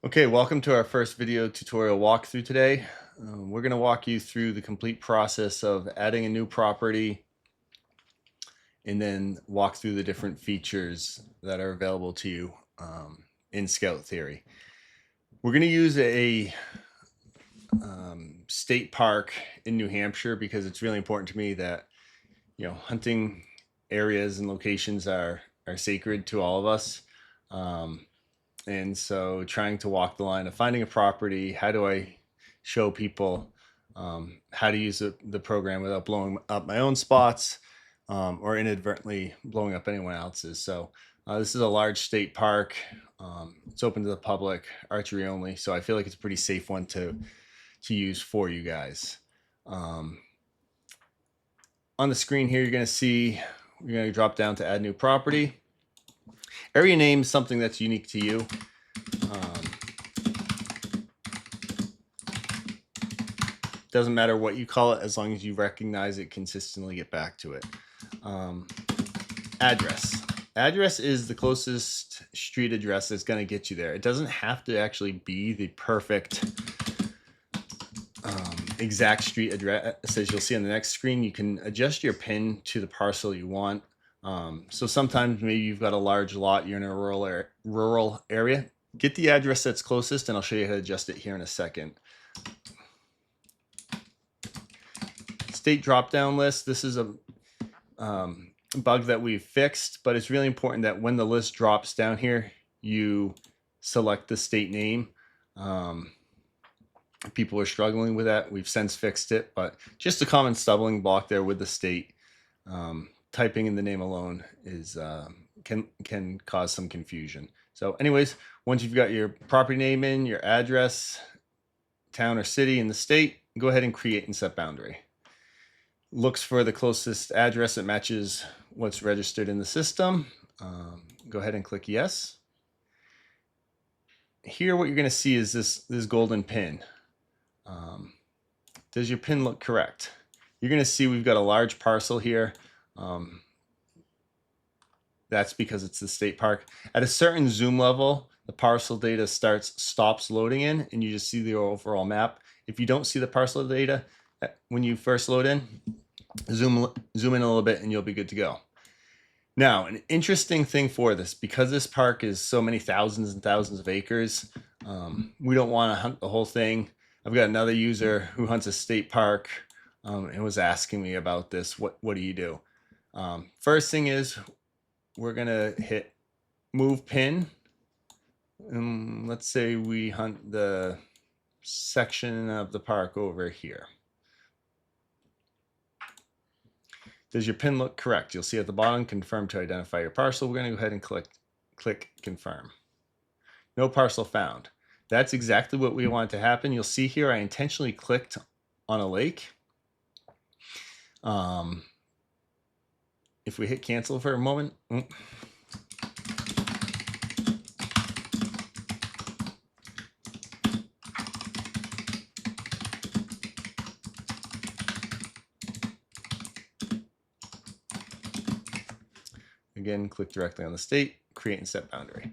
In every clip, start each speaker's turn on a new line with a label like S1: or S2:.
S1: Okay, welcome to our first video tutorial walkthrough today. We're going to walk you through the complete process of adding a new property and then walk through the different features that are available to you in Scout Theory. We're going to use a state park in New Hampshire because it's really important to me that hunting areas and locations are sacred to all of us. And so trying to walk the line of finding a property, how do I show people how to use the program without blowing up my own spots or inadvertently blowing up anyone else's. So this is a large state park. It's open to the public, archery only. So I feel like it's a pretty safe one to use for you guys. On the screen here, you're going to see, you're going to drop down to add new property. Area name is something that's unique to you. Doesn't matter what you call it as long as you recognize it, consistently get back to it. Address. Address is the closest street address that's going to get you there. It doesn't have to actually be the perfect exact street address. As you'll see on the next screen, you can adjust your PIN to the parcel you want. So sometimes maybe you've got a large lot, you're in a rural area. Get the address that's closest, and I'll show you how to adjust it here in a second. State drop-down list. This is a bug that we've fixed, but it's really important that when the list drops down here, you select the state name. People are struggling with that. We've since fixed it, but just a common stumbling block there with the state. Typing in the name alone is can cause some confusion. So anyways, once you've got your property name in, your address, town or city, and the state, go ahead and create and set boundary. Looks for the closest address that matches what's registered in the system. Go ahead and click yes. Here what you're going to see is this golden pin. Does your pin look correct? You're going to see we've got a large parcel here. That's because it's the state park. At a certain zoom level, the parcel data stops loading in, and you just see the overall map. If you don't see the parcel data when you first load in, zoom in a little bit and you'll be good to go. Now, an interesting thing for this, because this park is so many thousands and thousands of acres, we don't want to hunt the whole thing. I've got another user who hunts a state park and was asking me about this. What do you do? First thing is we're going to hit move pin. And let's say we hunt the section of the park over here. Does your pin look correct? You'll see at the bottom, confirm to identify your parcel. We're going to go ahead and click confirm. No parcel found. That's exactly what we want to happen. You'll see here I intentionally clicked on a lake. If we hit cancel for a moment, again, click directly on the state, create and set boundary.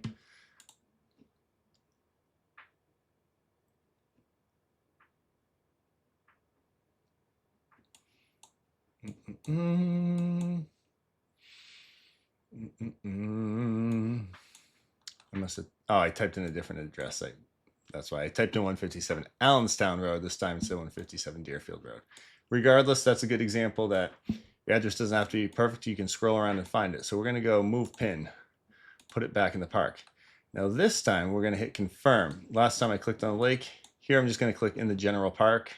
S1: I must have, I typed in a different address. That's why I typed in 157 Allenstown Road. This time it's 157 Deerfield Road. Regardless, that's a good example that your address doesn't have to be perfect. You can scroll around and find it. So we're going to go move pin, put it back in the park. Now this time we're going to hit confirm. Last time I clicked on the lake. Here I'm just going to click in the general park.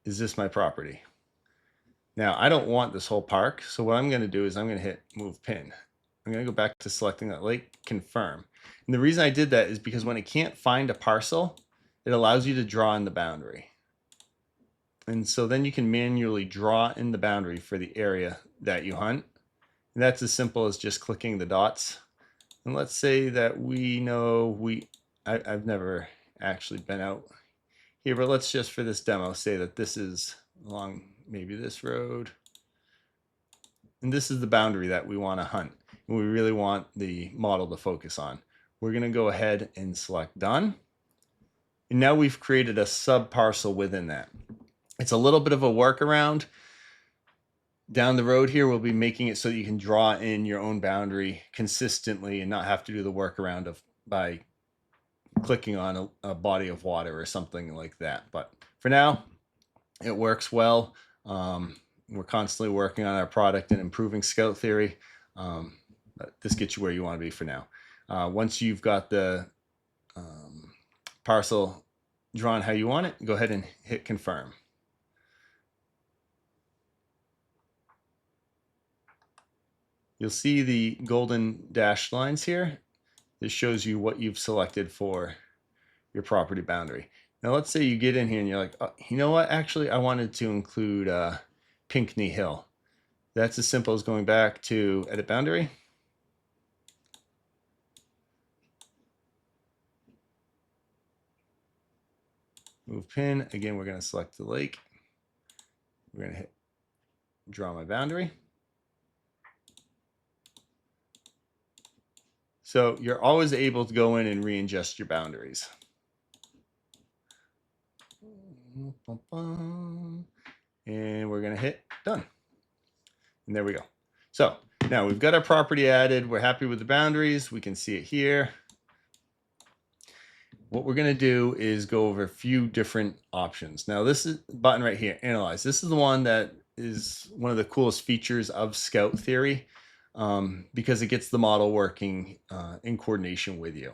S1: Is this my property? Now I don't want this whole park. So what I'm going to do is I'm going to hit move pin. I'm going to go back to selecting that lake, confirm. And the reason I did that is because when it can't find a parcel, it allows you to draw in the boundary. And so then you can manually draw in the boundary for the area that you hunt. And that's as simple as just clicking the dots. And let's say that we know I've never actually been out here, but let's just for this demo say that this is along maybe this road. And this is the boundary that we want to hunt. And we really want the model to focus on. we're going to go ahead and select done. And now we've created a sub parcel within that. It's a little bit of a workaround. Down the road here, we'll be making it so that you can draw in your own boundary consistently and not have to do the workaround of by clicking on a body of water or something like that. But for now, it works well. We're constantly working on our product and improving Scout Theory. But this gets you where you want to be for now. Once you've got the parcel drawn how you want it, go ahead and hit confirm. You'll see the golden dashed lines here. This shows you what you've selected for your property boundary. Now let's say you get in here and you're like, oh, you know what, actually I wanted to include Pinckney Hill. That's as simple as going back to edit boundary. Move pin, again we're going to select the lake. We're going to hit draw my boundary. So you're always able to go in and readjust your boundaries. And we're going to hit done. And there we go. So now we've got our property added. We're happy with the boundaries. We can see it here. What we're going to do is go over a few different options. Now this is button right here, Analyze. This is the one that is one of the coolest features of Scout Theory. Because it gets the model working in coordination with you.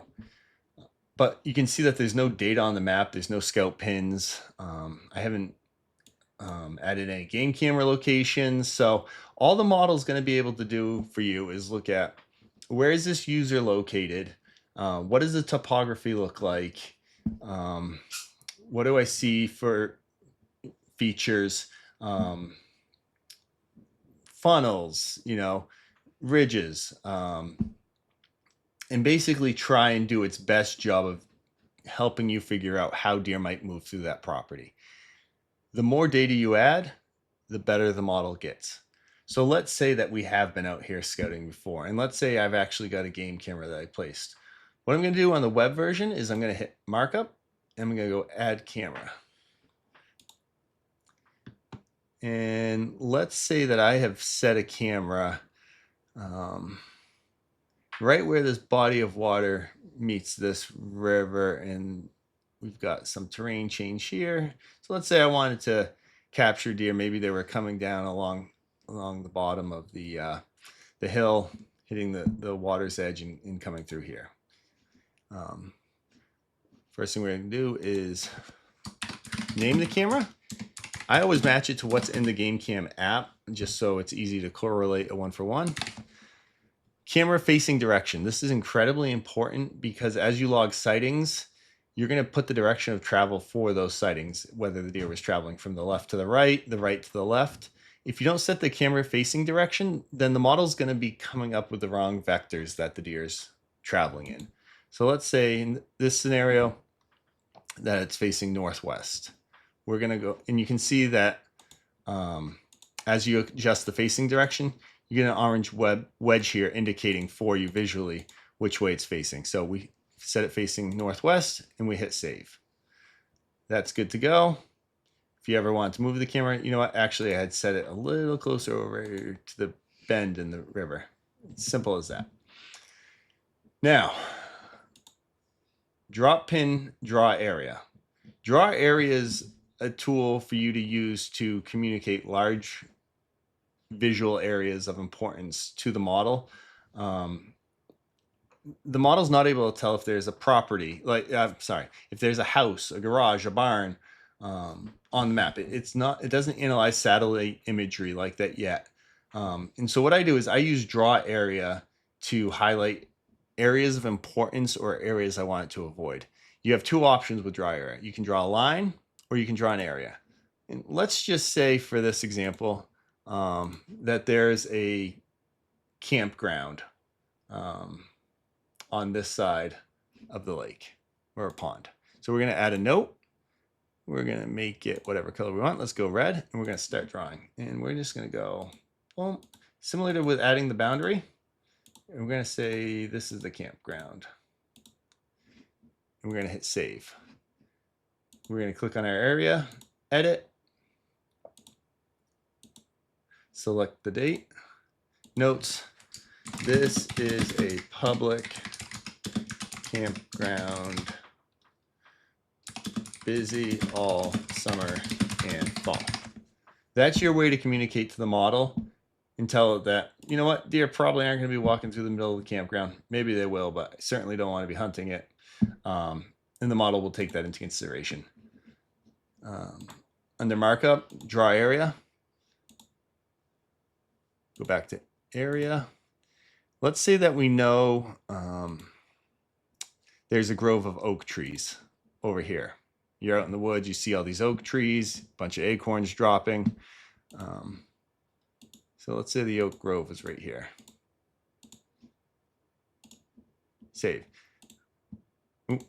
S1: But you can see that there's no data on the map. There's no scout pins. I haven't added any game camera locations. So all the model is going to be able to do for you is look at where is this user located? What does the topography look like? What do I see for features? Funnels, you know, ridges, and basically try and do its best job of helping you figure out how deer might move through that property. The more data you add, the better the model gets. So let's say that we have been out here scouting before, and let's say I've actually got a game camera that I placed. What I'm going to do on the web version is I'm going to hit markup, and I'm going to go add camera. And let's say that I have set a camera right where this body of water meets this river, and we've got some terrain change here. So let's say I wanted to capture deer. Maybe they were coming down along the bottom of the hill, hitting the water's edge and coming through here. First thing we're going to do is name the camera. I always match it to what's in the GameCam app, just so it's easy to correlate a one-for-one. Camera facing direction. This is incredibly important because as you log sightings, you're going to put the direction of travel for those sightings, whether the deer was traveling from the left to the right to the left. If you don't set the camera facing direction, then the model's going to be coming up with the wrong vectors that the deer's traveling in. So let's say in this scenario that it's facing northwest. We're going to go, and you can see that as you adjust the facing direction, you get an orange wedge here indicating for you visually which way it's facing. So we set it facing northwest and we hit save. That's good to go. If you ever want to move the camera, you know what? Actually, I had set it a little closer over to the bend in the river. It's simple as that. Now, drop pin, draw area. Draw area is a tool for you to use to communicate large visual areas of importance to the model. The model's not able to tell if there's a property, like, if there's a house, a garage, a barn on the map. It doesn't analyze satellite imagery like that yet. And so what I do is I use draw area to highlight areas of importance or areas I want it to avoid. You have two options with draw area. You can draw a line or you can draw an area. And let's just say for this example, that there's a campground on this side of the lake or a pond. So we're going to add a note. We're going to make it whatever color we want. Let's go red, and we're going to start drawing. And we're just going to go boom, similar to with adding the boundary. And we're going to say this is the campground. and we're going to hit save. We're going to click on our area, edit, select the date, notes. This is a public campground, busy all summer and fall. That's your way to communicate to the model and tell it that, you know what, deer probably aren't going to be walking through the middle of the campground. Maybe they will, but I certainly don't want to be hunting it. And the model will take that into consideration. Under markup, draw area. Go back to area. Let's say that we know there's a grove of oak trees over here. You're out in the woods, you see all these oak trees, a bunch of acorns dropping. So let's say the oak grove is right here. Save. Ooh,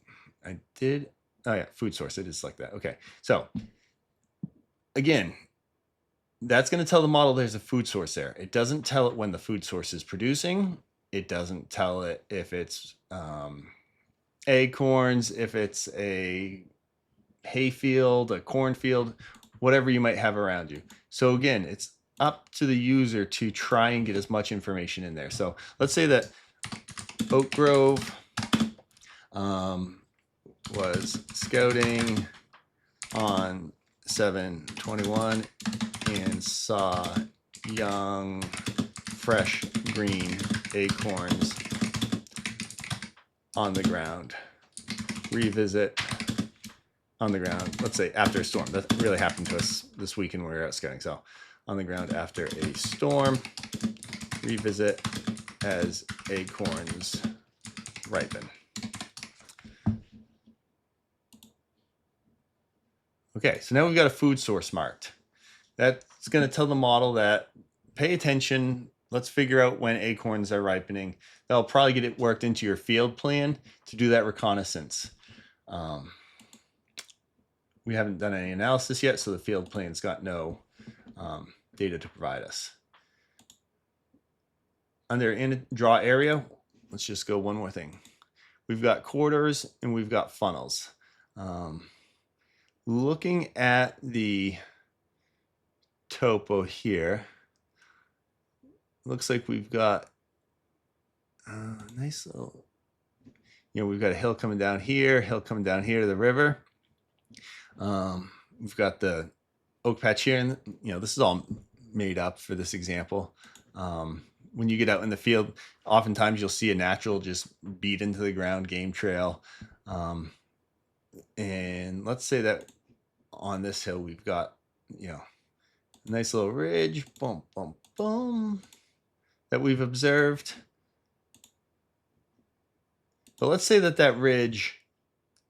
S1: I did. Oh yeah, food source. It is like that. Okay. So again, that's going to tell the model there's a food source there. It doesn't tell it when the food source is producing. It doesn't tell it if it's acorns, if it's a hayfield, a cornfield, whatever you might have around you. So again, it's up to the user to try and get as much information in there. So let's say that Oak Grove was scouting on 7/21 and saw young, fresh, green acorns on the ground. Revisit on the ground, let's say after a storm. That really happened to us this weekend when we were out scouting. So on the ground after a storm, revisit as acorns ripen. Okay, so now we've got a food source marked. That's going to tell the model that pay attention. Let's figure out when acorns are ripening. That'll probably get it worked into your field plan to do that reconnaissance. We haven't done any analysis yet, so the field plan's got no data to provide us. Under draw area, let's just go one more thing. We've got corridors and we've got funnels. Looking at the topo here, looks like we've got a nice little, we've got a hill coming down here, hill coming down here to the river. We've got the oak patch here, and this is all made up for this example. When you get out in the field, oftentimes you'll see a natural just beat into the ground game trail. And let's say that on this hill we've got, a nice little ridge, boom, boom, boom, that we've observed. But let's say that that ridge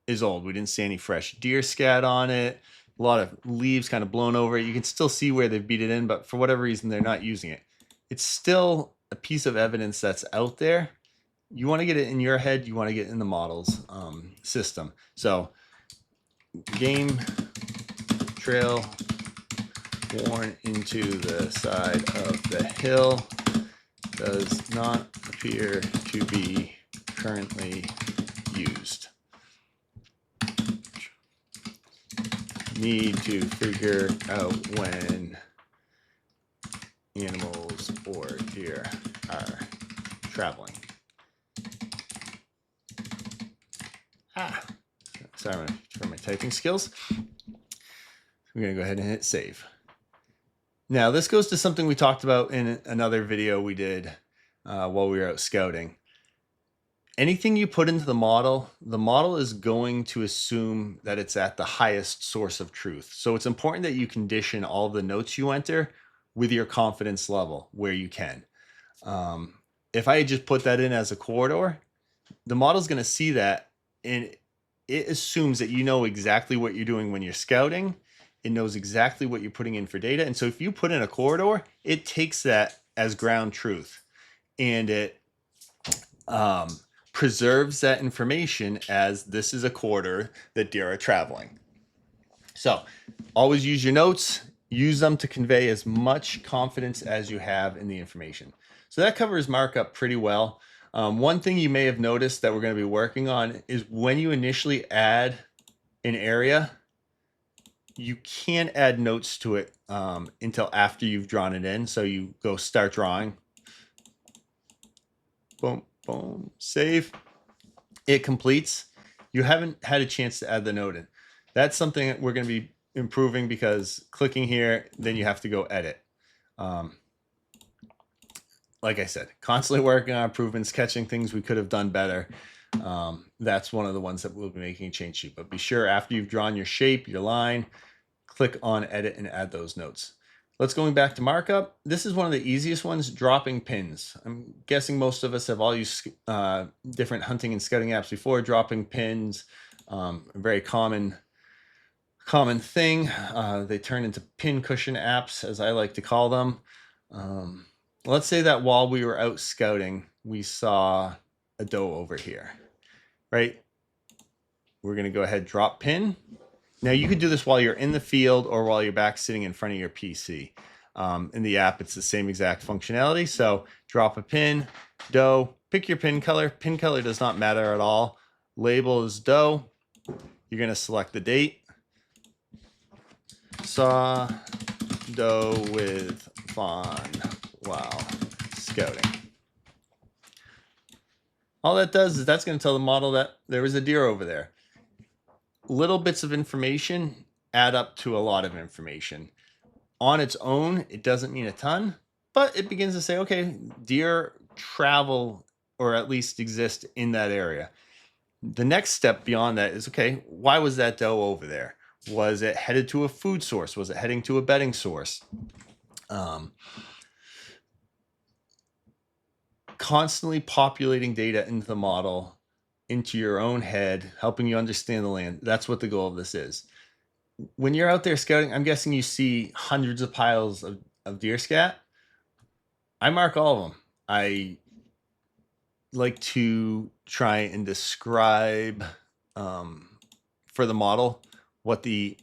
S1: is old. We didn't see any fresh deer scat on it. A lot of leaves kind of blown over it. You can still see where they've beat it in, but for whatever reason, they're not using it. It's still a piece of evidence that's out there. You want to get it in your head. You want to get it in the model's system. So game trail worn into the side of the hill does not appear to be currently used. Need to figure out when animals or deer are traveling. Sorry for my typing skills. We're going to go ahead and hit save. Now this goes to something we talked about in another video we did while we were out scouting. Anything you put into the model is going to assume that it's at the highest source of truth. So it's important that you condition all the notes you enter with your confidence level where you can. If I just put that in as a corridor, the model's going to see that, and it assumes that you know exactly what you're doing when you're scouting. It knows exactly what you're putting in for data. And so if you put in a corridor, it takes that as ground truth, and it preserves that information as this is a corridor that deer are traveling. So always use your notes, use them to convey as much confidence as you have in the information. So that covers markup pretty well. One thing you may have noticed that we're going to be working on is when you initially add an area, you can't add notes to it until after you've drawn it in. So you go start drawing. Boom, boom, save. It completes. You haven't had a chance to add the note in. That's something that we're going to be improving, because clicking here, then you have to go edit. Like I said, constantly working on improvements, catching things we could have done better. That's one of the ones that we'll be making a change to. But be sure after you've drawn your shape, your line, click on edit and add those notes. Let's going back to markup. This is one of the easiest ones, dropping pins. I'm guessing most of us have all used different hunting and scouting apps before. Dropping pins, a very common thing. They turn into pin cushion apps, as I like to call them. Let's say that while we were out scouting, we saw a doe over here, right? We're going to go ahead, drop pin. Now you could do this while you're in the field or while you're back sitting in front of your PC. In the app, it's the same exact functionality. So drop a pin, doe, pick your pin color. Pin color does not matter at all. Label is doe. You're going to select the date. Saw doe with fawn while scouting. All that does is that's going to tell the model that there was a deer over there. Little bits of information add up to a lot of information. On its own, it doesn't mean a ton, but it begins to say, okay, deer travel or at least exist in that area. The next step beyond that is, okay, why was that doe over there? Was it headed to a food source? Was it heading to a bedding source? Constantly populating data into the model, into your own head, helping you understand the land. That's what the goal of this is. When you're out there scouting, I'm guessing you see hundreds of piles of deer scat. I mark all of them. I like to try and describe for the model what the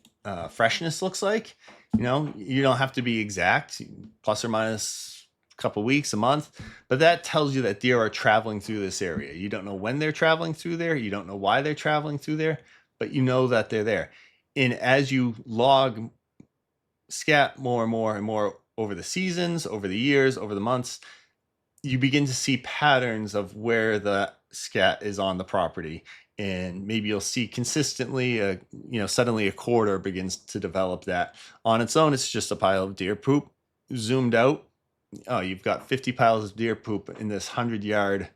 S1: freshness looks like. You know, you don't have to be exact, plus or minus couple weeks, a month, but that tells you that deer are traveling through this area. You don't know when they're traveling through there. You don't know why they're traveling through there, but you know that they're there. And as you log scat more and more and more over the seasons, over the years, over the months, you begin to see patterns of where the scat is on the property. And maybe you'll see consistently, suddenly a corridor begins to develop that. On its own, it's just a pile of deer poop. Zoomed out, oh, you've got 50 piles of deer poop in this 100-yard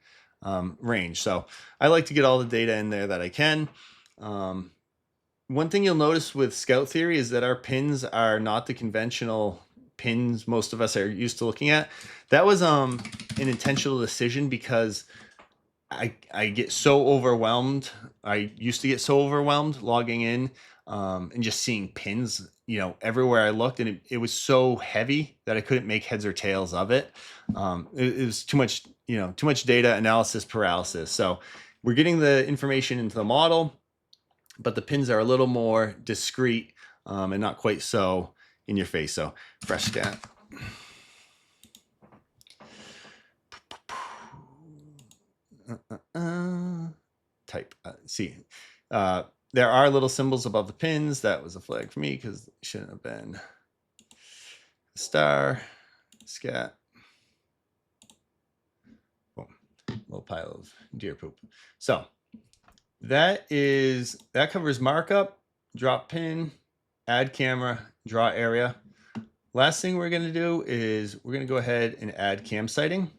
S1: range. So I like to get all the data in there that I can. One thing you'll notice with Scout Theory is that our pins are not the conventional pins most of us are used to looking at. That was an intentional decision because I get so overwhelmed. I used to get so overwhelmed logging in and just seeing pins, everywhere I looked, and it was so heavy that I couldn't make heads or tails of it. It was too much, too much data analysis paralysis. So we're getting the information into the model, but the pins are a little more discreet and not quite so in your face. So fresh scat. Type see. There are little symbols above the pins. That was a flag for me because it shouldn't have been a star, scat. Boom. Little pile of deer poop. So that covers markup, drop pin, add camera, draw area. Last thing we're going to do is we're going to go ahead and add cam sighting.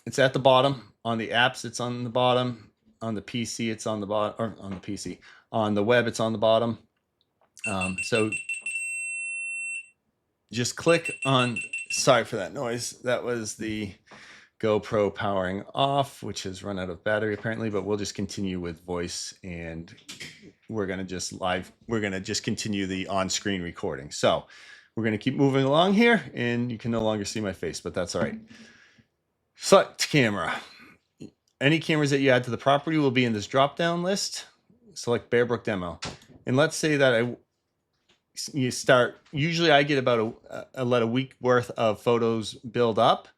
S1: It's at the bottom. On the apps, it's on the bottom. On the PC, it's on the bottom, or on the PC. On the web, it's on the bottom. So just click on, sorry for that noise. That was the GoPro powering off, which has run out of battery apparently, but we'll just continue with voice, and we're going to just continue the on-screen recording. So we're going to keep moving along here, and you can no longer see my face, but that's all right. Select camera. Any cameras that you add to the property will be in this drop-down list. Select Bear Brook Demo. And let's say that usually I get about let a week worth of photos build up,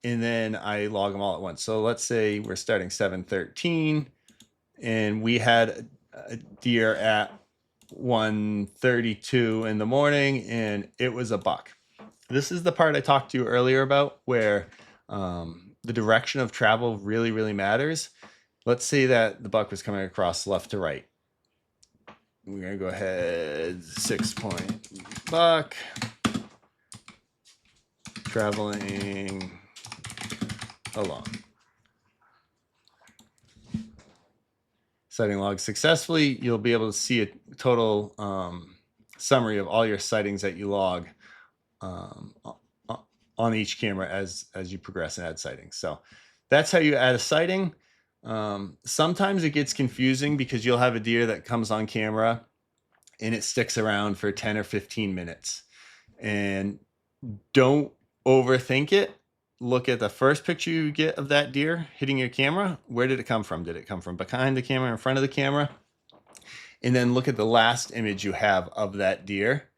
S1: and then I log them all at once. So let's say we're starting 7:13 and we had a deer at 1:32 in the morning and it was a buck. This is the part I talked to you earlier about where the direction of travel really, really matters. Let's say that the buck was coming across left to right. We're going to go ahead, 6-point buck, traveling along. Sighting log successfully, you'll be able to see a total summary of all your sightings that you log on each camera as you progress and add sightings. So that's how you add a sighting. Sometimes it gets confusing because you'll have a deer that comes on camera and it sticks around for 10 or 15 minutes. And don't overthink it. Look at the first picture you get of that deer hitting your camera. Where did it come from? Did it come from behind the camera, in front of the camera? And then look at the last image you have of that deer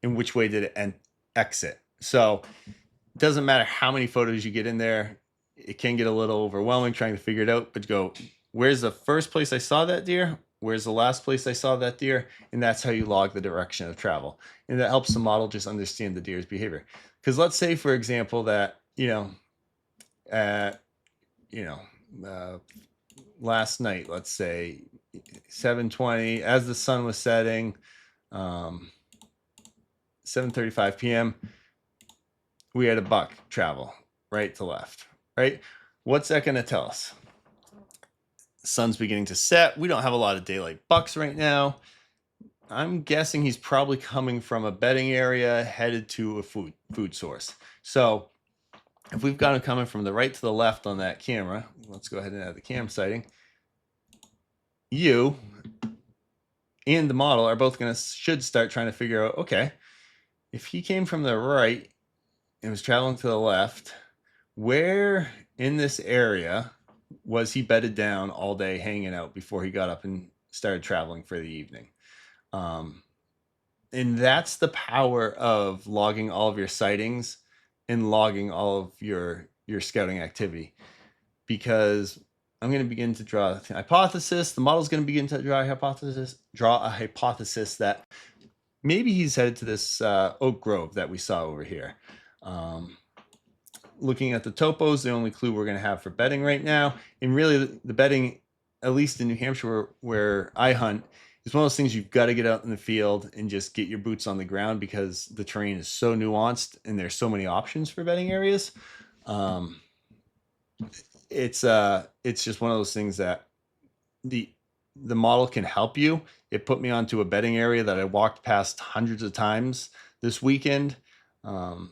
S1: and which way did it exit. So it doesn't matter how many photos you get in there. It can get a little overwhelming trying to figure it out, but go, where's the first place I saw that deer? Where's the last place I saw that deer? And that's how you log the direction of travel. And that helps the model just understand the deer's behavior. Because let's say, for example, that, last night, let's say 7:20, as the sun was setting, 7:35 p.m., we had a buck travel right to left, right? What's that going to tell us? Sun's beginning to set. We don't have a lot of daylight bucks right now. I'm guessing he's probably coming from a bedding area headed to a food source. So if we've got him coming from the right to the left on that camera, let's go ahead and add the cam sighting. You and the model are both should start trying to figure out, okay, if he came from the right and was traveling to the left, where in this area was he bedded down all day hanging out before he got up and started traveling for the evening? And that's the power of logging all of your sightings and logging all of your scouting activity, because I'm going to begin to draw a hypothesis. The model's going to begin to draw a hypothesis that maybe he's headed to this oak grove that we saw over here. Looking at the topos, the only clue we're going to have for bedding right now, and really the bedding, at least in New Hampshire where I hunt, is one of those things you've got to get out in the field and just get your boots on the ground because the terrain is so nuanced and there's so many options for bedding areas. It's just one of those things that the model can help you. It put me onto a bedding area that I walked past hundreds of times this weekend. It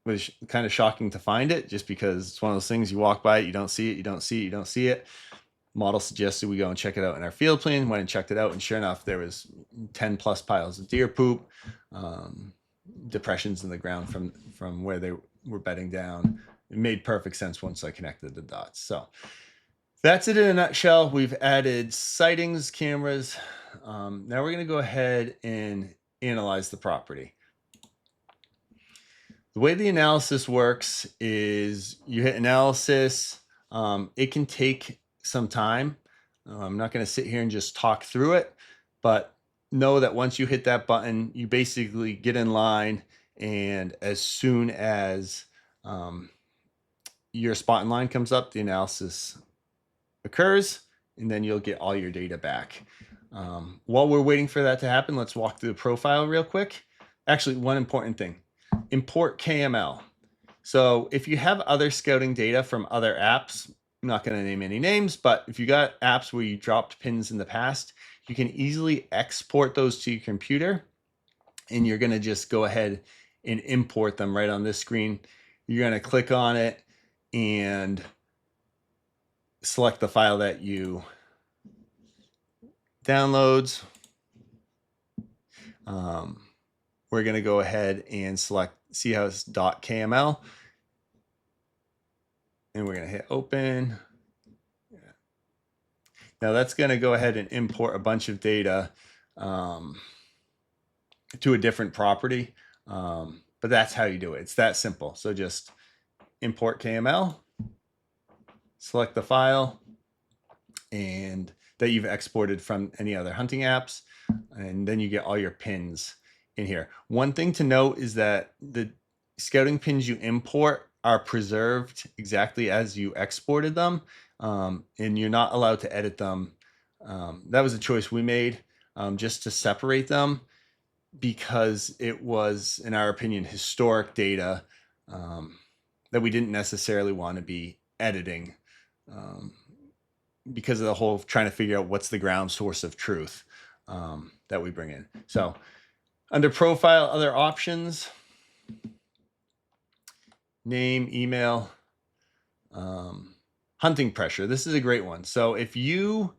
S1: was kind of shocking to find it just because it's one of those things you walk by it, you don't see it, you don't see it, you don't see it. Model suggested we go and check it out in our field plan. Went and checked it out, and sure enough, there was 10 plus piles of deer poop, depressions in the ground from where they were bedding down. It made perfect sense once I connected the dots. So that's it in a nutshell. We've added sightings, cameras. Now we're going to go ahead and analyze the property. The way the analysis works is you hit analysis. It can take some time. I'm not going to sit here and just talk through it, but know that once you hit that button, you basically get in line, and as soon as your spot in line comes up, the analysis occurs, and then you'll get all your data back. While we're waiting for that to happen, let's walk through the profile real quick. Actually, one important thing. Import KML. So if you have other scouting data from other apps, I'm not going to name any names, but if you got apps where you dropped pins in the past, you can easily export those to your computer, and you're going to just go ahead and import them right on this screen. You're going to click on it and select the file that you downloads. We're going to go ahead and select seahouse.kml, and we're going to hit open. Now that's going to go ahead and import a bunch of data to a different property, but that's how you do it. It's that simple. So just import KML, select the file and that you've exported from any other hunting apps, and then you get all your pins in here. One thing to note is that the scouting pins you import are preserved exactly as you exported them, and you're not allowed to edit them. That was a choice we made, just to separate them, because it was, in our opinion, historic data that we didn't necessarily want to be editing, because of the whole trying to figure out what's the ground source of truth that we bring in. So under profile, other options, name, email, hunting pressure. This is a great one. So if you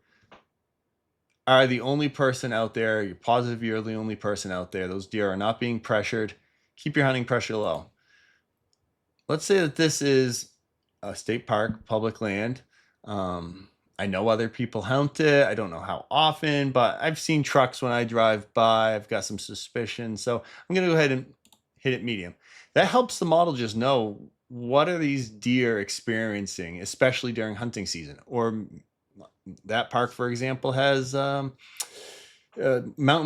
S1: are the only person out there, you're positive you're the only person out there, those deer are not being pressured, keep your hunting pressure low. Let's say that this is a state park, public land. I know other people hunt it. I don't know how often, but I've seen trucks when I drive by. I've got some suspicion. So I'm going to go ahead and hit it medium. That helps the model just know what are these deer experiencing, especially during hunting season. Or that park, for example, has mountain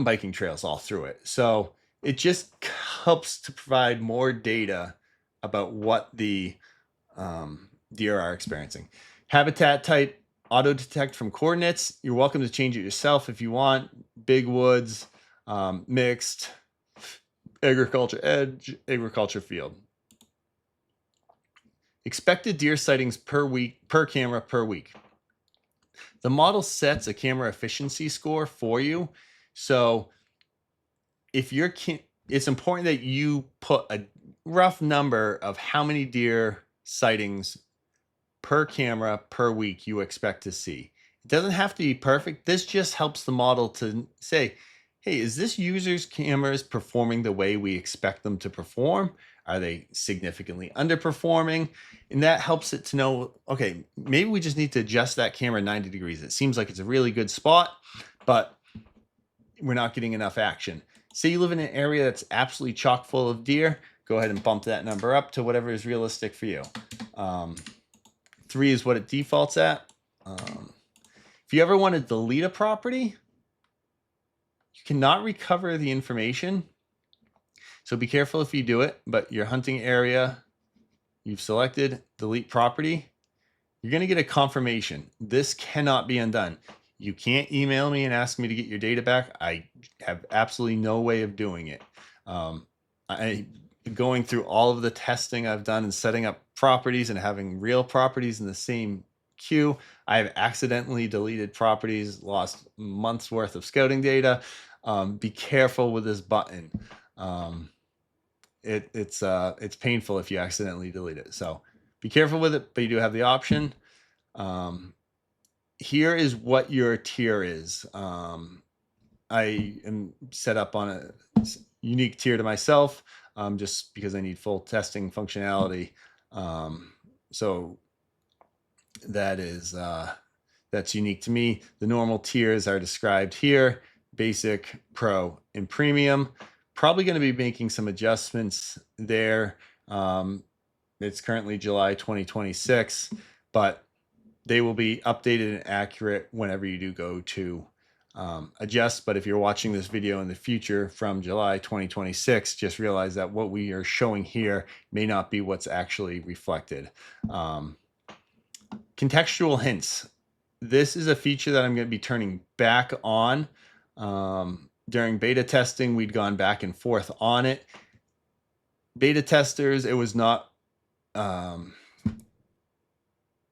S1: biking trails all through it. So it just helps to provide more data about what the deer are experiencing. Habitat type, auto detect from coordinates. You're welcome to change it yourself if you want. Big woods, mixed, agriculture edge, agriculture field. Expected deer sightings per week, per camera per week. The model sets a camera efficiency score for you. So if you're, it's important that you put a rough number of how many deer sightings per camera per week you expect to see. It doesn't have to be perfect. This just helps the model to say, hey, is this user's cameras performing the way we expect them to perform? Are they significantly underperforming? And that helps it to know, okay, maybe we just need to adjust that camera 90 degrees. It seems like it's a really good spot, but we're not getting enough action. Say you live in an area that's absolutely chock full of deer, go ahead and bump that number up to whatever is realistic for you. 3 is what it defaults at. If you ever want to delete a property, you cannot recover the information. So be careful if you do it, but your hunting area, you've selected delete property, you're going to get a confirmation. This cannot be undone. You can't email me and ask me to get your data back. I have absolutely no way of doing it. Going through all of the testing I've done and setting up properties and having real properties in the same queue, I have accidentally deleted properties, lost months worth of scouting data. Be careful with this button. It's painful if you accidentally delete it. So be careful with it, but you do have the option. Here is what your tier is. I am set up on a unique tier to myself, just because I need full testing functionality. So that is, that's unique to me. The normal tiers are described here: basic, pro, and premium. Probably going to be making some adjustments there. It's currently July 2026, but they will be updated and accurate whenever you do go to adjust. But if you're watching this video in the future from July 2026, just realize that what we are showing here may not be what's actually reflected. Contextual hints. This is a feature that I'm going to be turning back on. During beta testing, we'd gone back and forth on it. Beta testers, it was not, it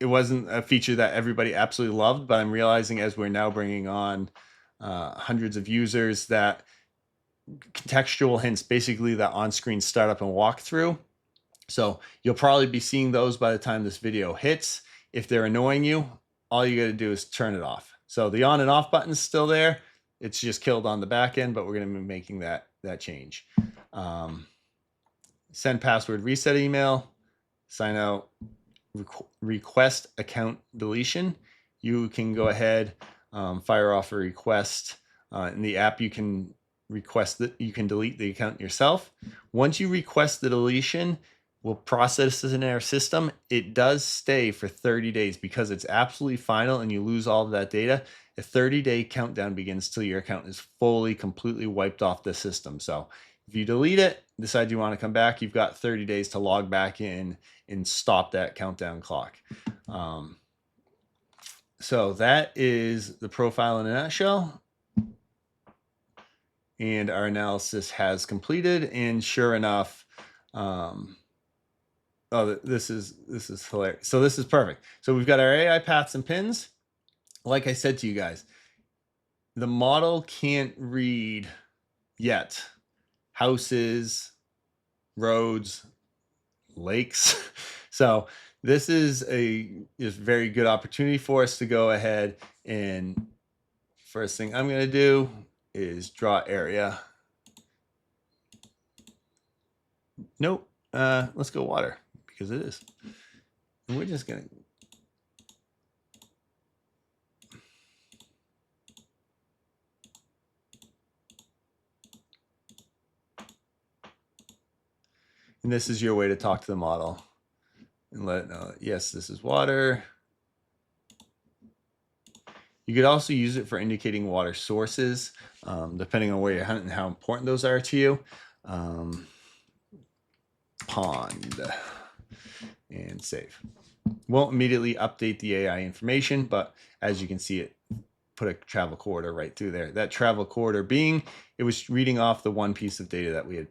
S1: wasn't a feature that everybody absolutely loved, but I'm realizing as we're now bringing on hundreds of users that contextual hints, basically that on-screen startup and walkthrough. So you'll probably be seeing those by the time this video hits. If they're annoying you, all you got to do is turn it off. So the on and off button is still there. It's just killed on the back end, but we're going to be making that change. Send password reset email, sign out, request account deletion. You can go ahead, fire off a request. In the app, you can request that you can delete the account yourself. Once you request the deletion, We'll process this in our system. It does stay for 30 days because it's absolutely final and you lose all of that data. A 30-day countdown begins till your account is fully, completely wiped off the system. So if you delete it, decide you want to come back, you've got 30 days to log back in and stop that countdown clock. So that is the profile in a nutshell. And our analysis has completed. And sure enough, this is hilarious. So this is perfect. So we've got our AI paths and pins. Like I said to you guys, the model can't read yet houses, roads, lakes. So this is a very good opportunity for us to go ahead and first thing I'm going to do is draw area. Nope. Let's go water because it is. And we're just going to. And this is your way to talk to the model and let it know, yes, this is water. You could also use it for indicating water sources, depending on where you're hunting and how important those are to you. Pond and save. Won't immediately update the AI information, but as you can see, it put a travel corridor right through there. That travel corridor being, it was reading off the one piece of data that we had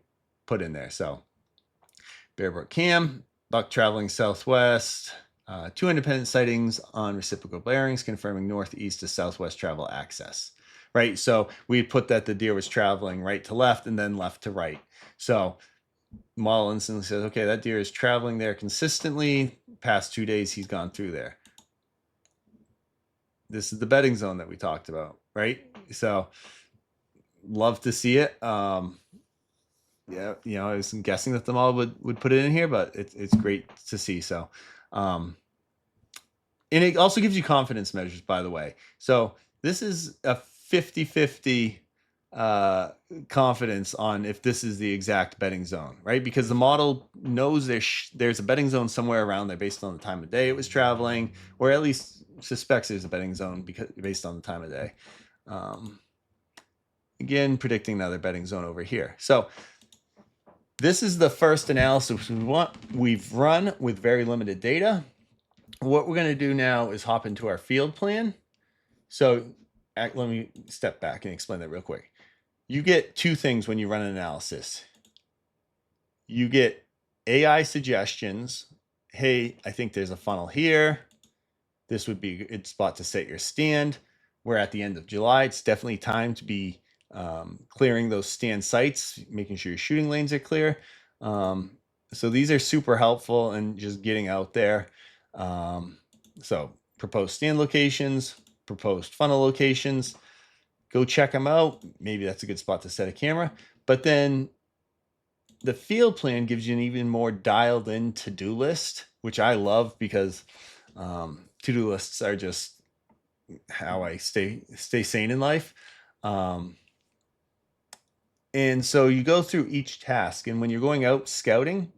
S1: put in there. So Bear Brook Cam, buck traveling southwest, 2 independent sightings on reciprocal bearings confirming northeast to southwest travel access, right? So we put that the deer was traveling right to left and then left to right. So model instantly says, okay, that deer is traveling there consistently. Past 2 days, he's gone through there. This is the bedding zone that we talked about, right? So love to see it. Yeah, I was guessing that the model would put it in here, but it's great to see. So, and it also gives you confidence measures, by the way. So this is a 50-50 confidence on if this is the exact bedding zone, right? Because the model knows there's a bedding zone somewhere around there based on the time of day it was traveling, or at least suspects there's a bedding zone based on the time of day. Again, predicting another bedding zone over here. So this is the first analysis we've run with very limited data. What we're going to do now is hop into our field plan. So let me step back and explain that real quick. You get 2 things when you run an analysis. You get AI suggestions. Hey, I think there's a funnel here. This would be a good spot to set your stand. We're at the end of July. It's definitely time to be clearing those stand sites, making sure your shooting lanes are clear. So these are super helpful in just getting out there. So proposed stand locations, proposed funnel locations, go check them out. Maybe that's a good spot to set a camera. But then the field plan gives you an even more dialed in to-do list, which I love because to-do lists are just how I stay sane in life. And so you go through each task, and when you're going out scouting,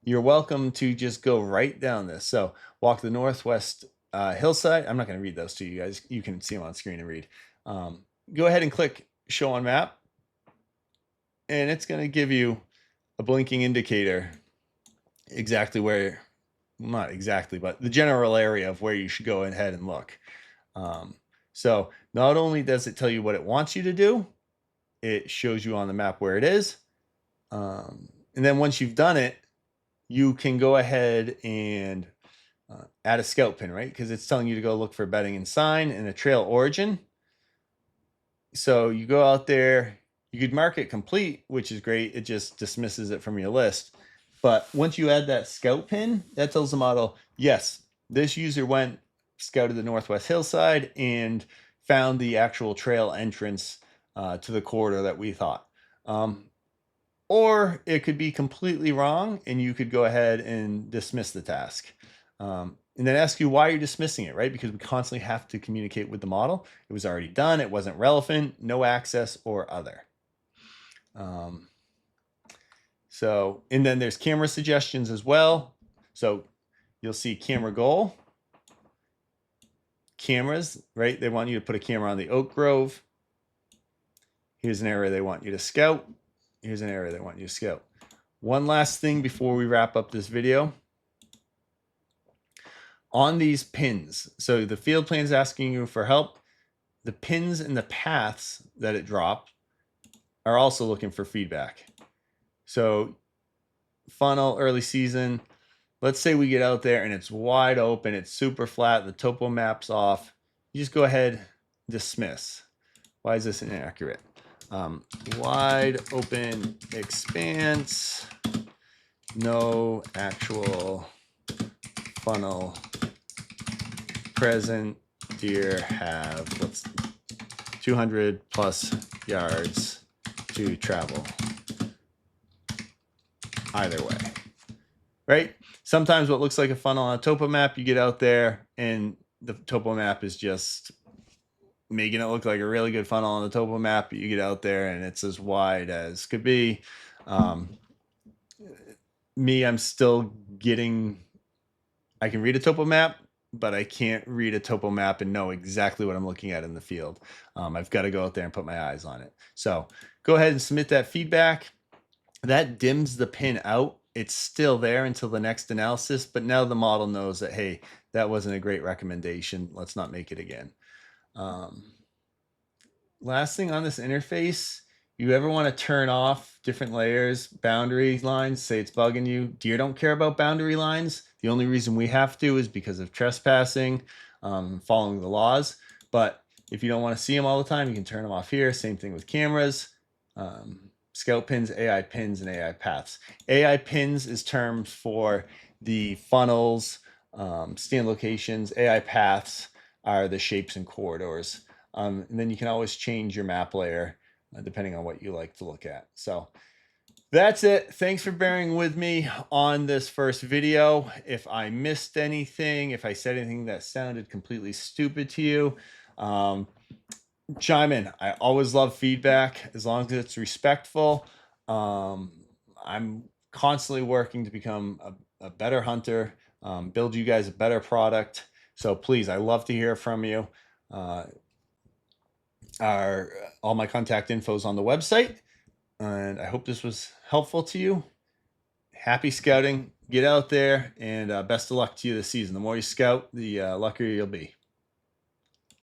S1: you're welcome to just go right down this. So walk the northwest hillside. I'm not going to read those to you guys. You can see them on screen and read. Go ahead and click show on map, and it's going to give you a blinking indicator exactly where, not exactly, but the general area of where you should go ahead and look. So not only does it tell you what it wants you to do, it shows you on the map where it is. And then once you've done it, you can go ahead and add a scout pin, right? Because it's telling you to go look for bedding and sign and a trail origin. So you go out there, you could mark it complete, which is great. It just dismisses it from your list. But once you add that scout pin, that tells the model, yes, this user went, scouted the northwest hillside and found the actual trail entrance to the corridor that we thought. Or it could be completely wrong and you could go ahead and dismiss the task. And then ask you why you're dismissing it, right? Because we constantly have to communicate with the model. It was already done. It wasn't relevant, no access or other. So, and then there's camera suggestions as well. So you'll see camera goal, cameras, right? They want you to put a camera on the oak grove. Here's an area they want you to scout. Here's an area they want you to scout. One last thing before we wrap up this video. On these pins, so the field plan is asking you for help. The pins and the paths that it dropped are also looking for feedback. So funnel, early season, let's say we get out there and it's wide open, it's super flat, the topo map's off. You just go ahead, dismiss. Why is this inaccurate? Wide open expanse, no actual funnel present. Deer have 200 plus yards to travel either way, right? Sometimes what looks like a funnel on a topo map, you get out there and the topo map is just making it look like a really good funnel on the topo map. You get out there and it's as wide as could be. I'm still getting, I can read a topo map, but I can't read a topo map and know exactly what I'm looking at in the field. I've got to go out there and put my eyes on it. So go ahead and submit that feedback. That dims the pin out. It's still there until the next analysis, but now the model knows that, hey, that wasn't a great recommendation. Let's not make it again. Last thing on this interface, you ever want to turn off different layers, boundary lines, say it's bugging you. Deer don't care about boundary lines. The only reason we have to is because of trespassing, following the laws. But if you don't want to see them all the time, you can turn them off here. Same thing with cameras, scout pins, AI pins, and AI paths. AI pins is terms for the funnels, stand locations. AI paths are the shapes and corridors. And then you can always change your map layer depending on what you like to look at. So that's it. Thanks for bearing with me on this first video. If I missed anything, if I said anything that sounded completely stupid to you, chime in. I always love feedback as long as it's respectful. I'm constantly working to become a better hunter, build you guys a better product. So please, I love to hear from you. All my contact info is on the website, and I hope this was helpful to you. Happy scouting, get out there, and best of luck to you this season. The more you scout, the luckier you'll be.